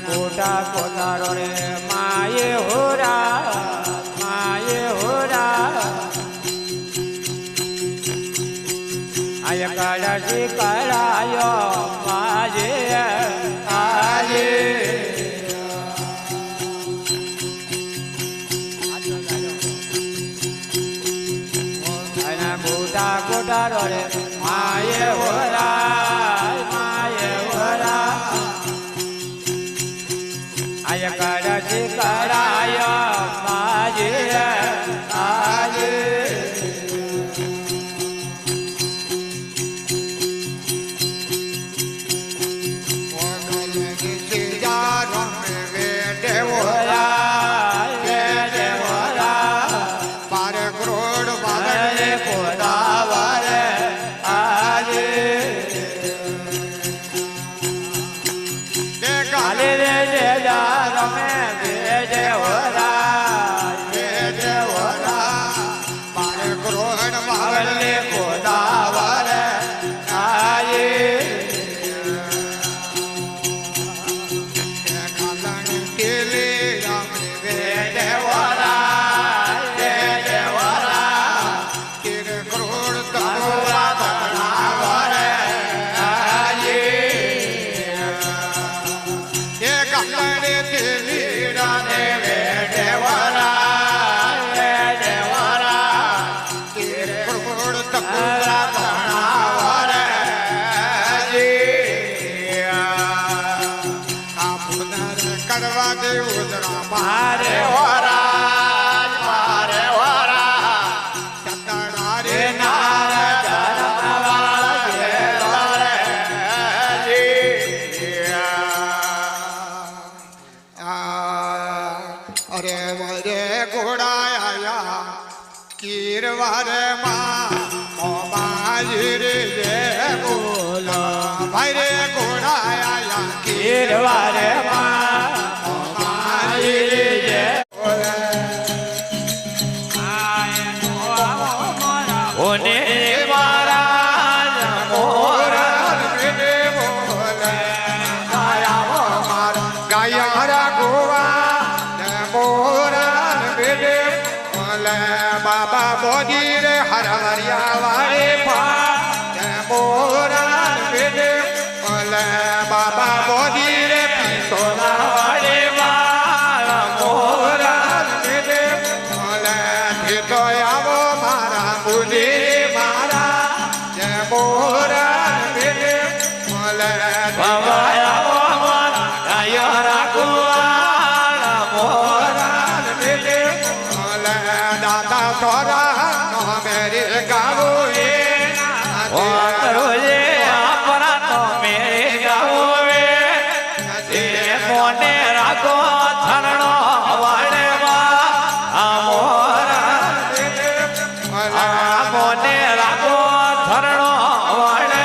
Quota કોટારો રે માયે હોરા આય કાળજી કરાયો માજે આજે આના કોટા કોટારો રે માયે હોરા આય કાળજી કરાયો માજે આજે મારે વરાજ ચતડા રે નાર અરે વરે ઘોડાયા કીરવારે માં રે બોલો ભાઈ રે ઘોડાયા કીરવારે માં બાબા બોજી રે હરવરિયા વાળે મોરા બેડે બાબા બોજી રે પીસોલા વાળે મોરા બેડે તો આવો મારા બુડી મારા મોરા બેડે બાબા આવો મારા ગાયો રાખુવા મોરા બેડે દાદા તોરા મેરે ગાવો करो ये अपना तो मेरे गावे मोने राखो धरणो वाले मोने राखो धरणो वाले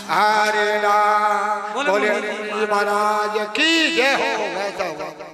हरे राम बोले महाराज की जय हो।